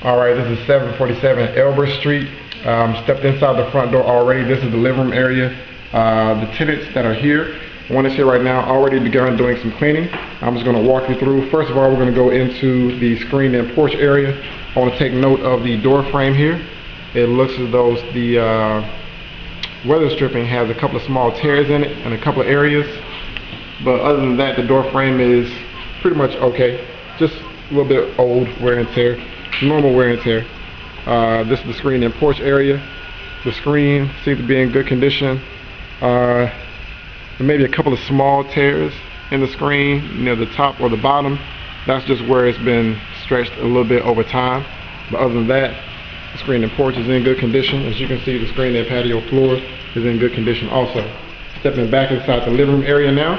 Alright, this is 747 Elbert Street. Stepped inside the front door already. This is the living room area. The tenants that are here, one is here right now, already begun doing some cleaning. I'm just going to walk you through. First of all, we're going to go into the screen and porch area. I want to take note of the door frame here. It looks as though the weather stripping has a couple of small tears in it in a couple of areas. But other than that, the door frame is pretty much okay. Just a little bit old wear and tear. Normal wear and tear. This is the screen and porch area. The screen seems to be in good condition. There may be a couple of small tears in the screen near the top or the bottom. That's just where it's been stretched a little bit over time. But other than that, the screen and porch is in good condition. As you can see, the screen and patio floor is in good condition also. Stepping back inside the living room area now,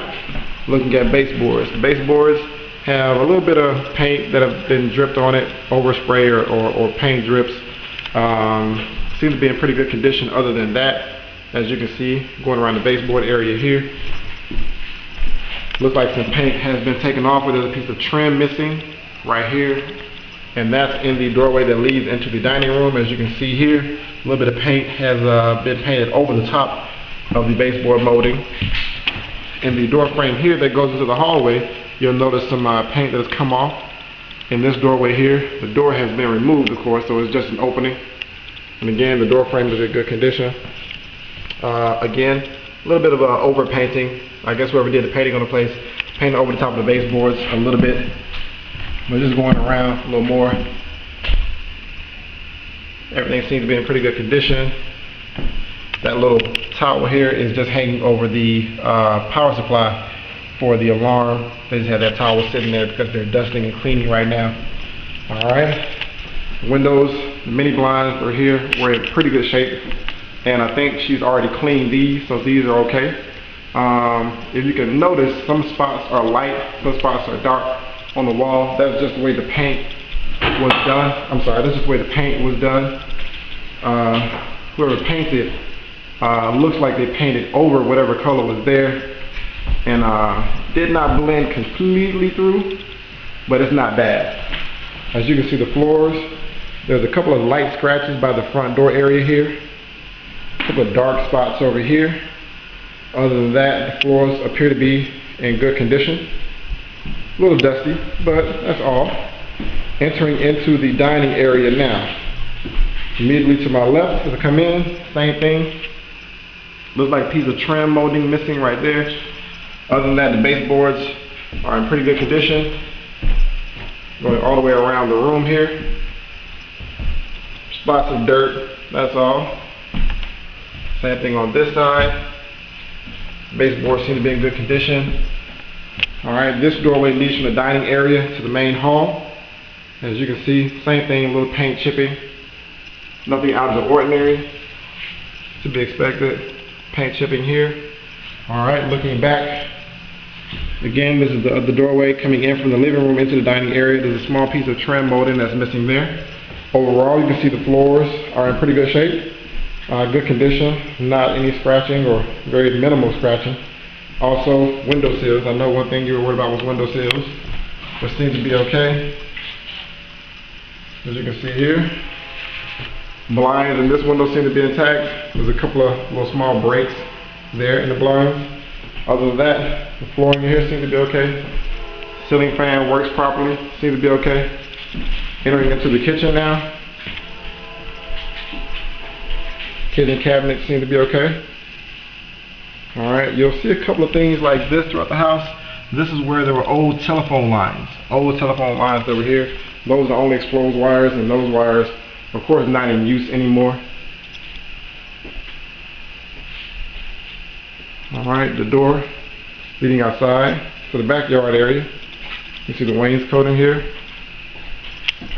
looking at baseboards. The baseboards have a little bit of paint that have been dripped on it, overspray or paint drips. Seems to be in pretty good condition. Other than that, as you can see, going around the baseboard area here, looks like some paint has been taken off, where there's a piece of trim missing right here, and that's in the doorway that leads into the dining room. As you can see here, a little bit of paint has been painted over the top of the baseboard molding. In the door frame here that goes into the hallway, you'll notice some paint that has come off. In this doorway here, the door has been removed, of course, so it's just an opening. And again, the door frame is in good condition. Again, a little bit of over painting. I guess whoever did the painting on the place painted over the top of the baseboards a little bit. But just going around a little more, everything seems to be in pretty good condition. That little towel here is just hanging over the power supply for the alarm. They just have that towel sitting there because they're dusting and cleaning right now. Alright. Windows, the mini blinds are here. We're in pretty good shape. And I think she's already cleaned these, so these are okay. If you can notice, some spots are light, some spots are dark on the wall. That's just the way the paint was done. I'm sorry, that's just the way the paint was done. Whoever painted looks like they painted over whatever color was there, and did not blend completely through, but it's not bad. As you can see, the floors, there's a couple of light scratches by the front door area here, a couple of dark spots over here. Other than that, the floors appear to be in good condition. A little dusty, but that's all. Entering into the dining area now. Immediately to my left, as I come in, same thing. Looks like a piece of trim molding missing right there. Other than that, the baseboards are in pretty good condition. Going all the way around the room here. Spots of dirt, that's all. Same thing on this side. Baseboards seem to be in good condition. Alright, this doorway leads from the dining area to the main hall. As you can see, same thing, a little paint chipping. Nothing out of the ordinary to be expected. Paint chipping here. Alright, looking back. Again, this is the doorway coming in from the living room into the dining area. There's a small piece of trim molding that's missing there. Overall, you can see the floors are in pretty good shape. Good condition, not any scratching or very minimal scratching. Also, window sills. I know one thing you were worried about was window sills, but seems to be okay. As you can see here, blinds in this window seem to be intact. There's a couple of little small breaks there in the blinds. Other than that, the flooring here seems to be okay. Ceiling fan works properly, seems to be okay. Entering into the kitchen now. Kitchen cabinets seem to be okay. Alright, you'll see a couple of things like this throughout the house. This is where there were old telephone lines. Old telephone lines over here. Those are only exposed wires, and those wires, of course, not in use anymore. Alright, the door leading outside to the backyard area. You see the wainscoting here.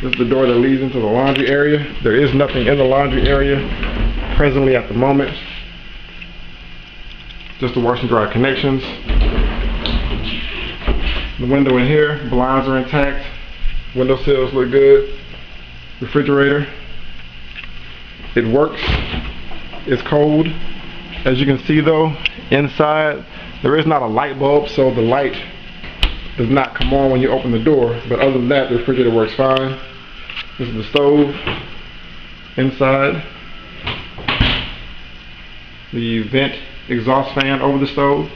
This is the door that leads into the laundry area. There is nothing in the laundry area presently at the moment. Just the wash and dry connections. The window in here, blinds are intact. Window sills look good. Refrigerator. It works. It's cold. As you can see though, inside there is not a light bulb, so the light does not come on when you open the door. But other than that, the refrigerator works fine. This is the stove inside. The vent exhaust fan over the stove.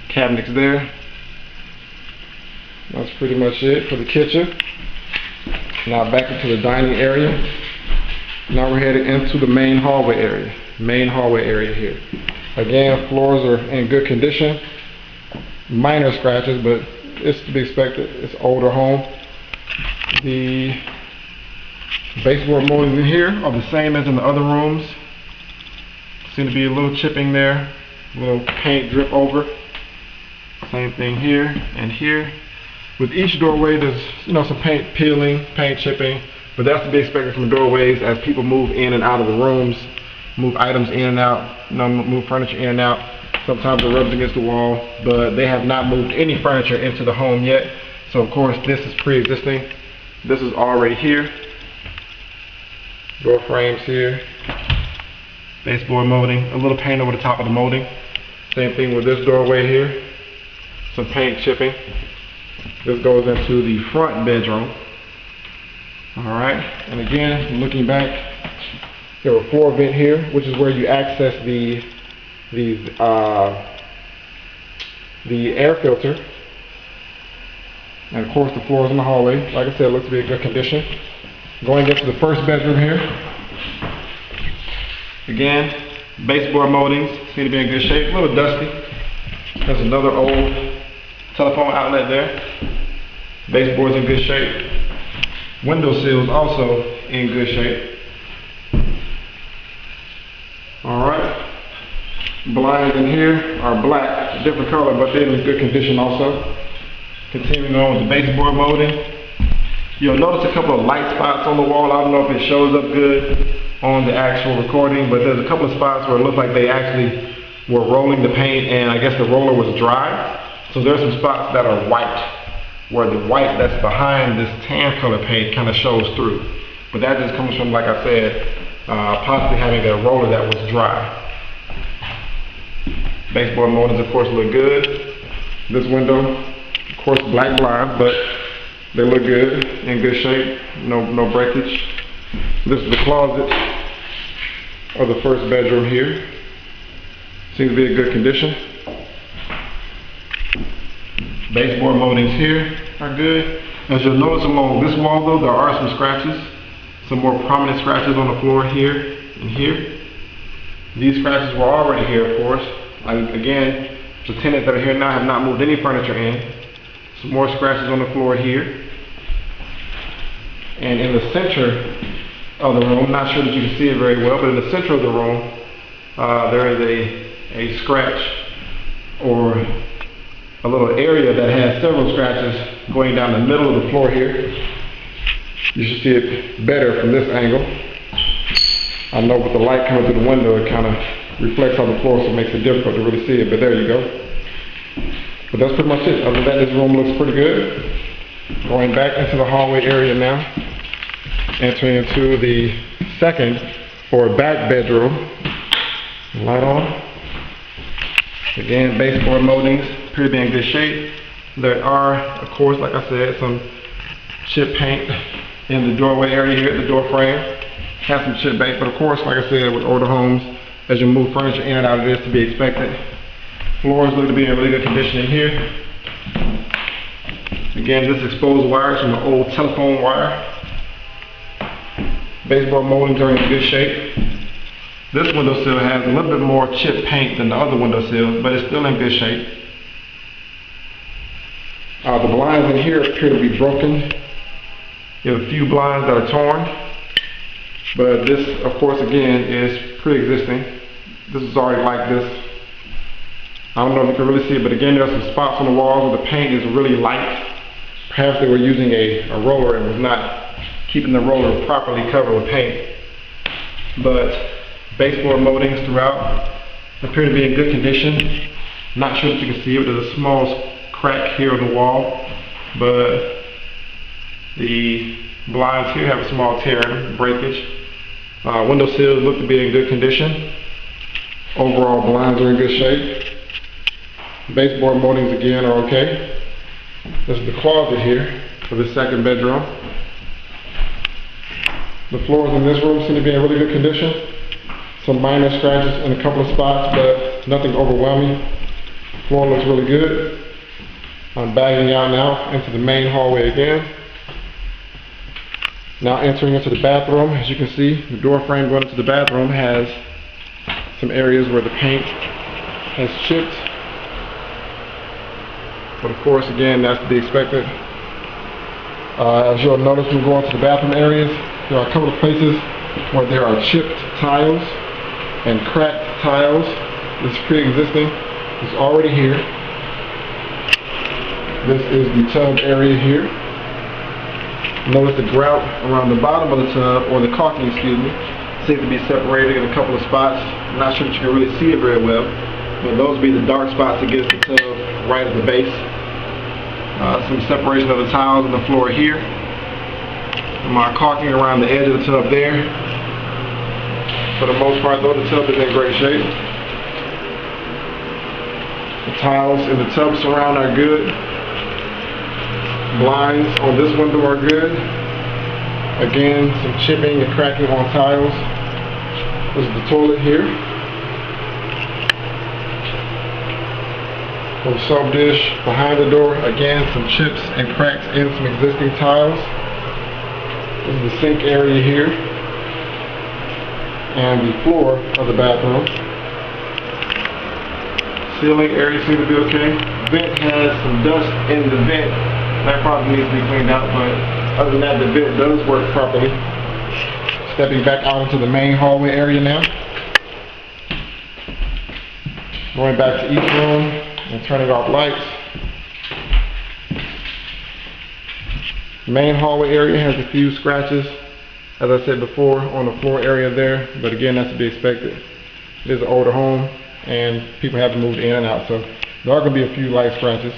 Cabinets there. That's pretty much it for the kitchen. Now back into the dining area. Now we're headed into the main hallway area. Main hallway area here. Again, floors are in good condition. Minor scratches, but it's to be expected. It's an older home. The baseboard moldings in here are the same as in the other rooms. Seem to be a little chipping there, a little paint drip over. Same thing here and here. With each doorway, there's some paint peeling, paint chipping, but that's to be expected from doorways as people move in and out of the rooms, move items in and out, move furniture in and out. Sometimes it rubs against the wall, but they have not moved any furniture into the home yet. So of course this is pre-existing. This is already here. Door frames here. Baseboard molding, a little paint over the top of the molding. Same thing with this doorway here. Some paint chipping. This goes into the front bedroom. Alright, and again, looking back, you have a floor vent here, which is where you access the air filter. And of course the floors in the hallway, like I said, looks to be in good condition. Going into the first bedroom here. Again, baseboard moldings seem to be in good shape, a little dusty. There's another old telephone outlet there. Baseboard's in good shape. Window sills also in good shape. Alright. Blinds in here are black, different color, but they're in good condition also. Continuing on with the baseboard molding. You'll notice a couple of light spots on the wall. I don't know if it shows up good on the actual recording, but there's a couple of spots where it looks like they actually were rolling the paint and I guess the roller was dry. So there's some spots that are white, where the white that's behind this tan color paint kind of shows through. But that just comes from, like I said, possibly having a roller that was dry. Baseboard moldings, of course, look good. This window, of course, black blinds, but they look good, in good shape, no breakage. This is the closet of the first bedroom here. Seems to be in good condition. Baseboard moldings here are good. As you'll notice along this wall though, there are some scratches. Some more prominent scratches on the floor here and here. These scratches were already here, of course. Again, the tenants that are here now have not moved any furniture in. Some more scratches on the floor here. And in the center of the room, not sure that you can see it very well, but in the center of the room, there is a scratch or a little area that has several scratches going down the middle of the floor here. You should see it better from this angle. I know with the light coming through the window, it kind of reflects on the floor, so it makes it difficult to really see it, but there you go. But that's pretty much it. Other than that, this room looks pretty good. Going back into the hallway area now, entering into the second or back bedroom. Light on. Again, baseboard moldings appear to be in good shape. There are, of course, like I said, some chip paint in the doorway area here, the door frame. Has some chip paint, but of course, like I said, with older homes, as you move furniture in and out of this, to be expected. Floors look to be in really good condition in here. Again, this exposed wire is from an old telephone wire. Baseboard moldings are in good shape. This windowsill has a little bit more chip paint than the other windowsills, but it's still in good shape. The blinds in here appear to be broken. You have a few blinds that are torn, but this, of course, again, is pre-existing. This is already like this. I don't know if you can really see it, but again, there's some spots on the walls where the paint is really light. Perhaps they were using a roller and was not keeping the roller properly covered with paint. But baseboard moldings throughout appear to be in good condition. Not sure if you can see it, but there's a small crack here on the wall. But the blinds here have a small tear in them, breakage. Window sills look to be in good condition. Overall, blinds are in good shape. Baseboard moldings again are okay. This is the closet here for the second bedroom. The floors in this room seem to be in really good condition. Some minor scratches in a couple of spots, but nothing overwhelming. Floor looks really good. I'm bagging out now into the main hallway again. Now entering into the bathroom. As you can see, the door frame going into the bathroom has some areas where the paint has chipped. But of course, again, that's to be expected. As you'll notice when we go into the bathroom areas, there are a couple of places where there are chipped tiles and cracked tiles. This is pre-existing. It's already here. This is the tub area here. Notice the grout around the bottom of the tub, or the caulking, excuse me, seems to be separated in a couple of spots. I'm not sure that you can really see it very well, but those would be the dark spots against the tub right at the base. Some separation of the tiles on the floor here. My caulking around the edge of the tub there. For the most part though, the tub is in great shape. The tiles in the tub surround are good. Blinds on this window are good. Again, some chipping and cracking on tiles. This is the toilet here. The soap dish behind the door. Again, some chips and cracks in some existing tiles. This is the sink area here. And the floor of the bathroom. Ceiling area seems to be okay. Vent has some dust in the vent. That probably needs to be cleaned out, but other than that, the vent does work properly. Stepping back out into the main hallway area now. Going back to each room and turning off lights. Main hallway area has a few scratches, as I said before, on the floor area there, but again, that's to be expected. It is an older home and people have to move in and out, so there are going to be a few light scratches.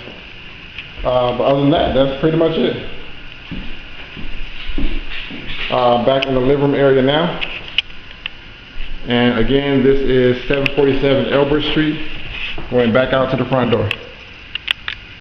But other than that, that's pretty much it. Back in the living room area now. And again, this is 747 Elbert Street, going back out to the front door.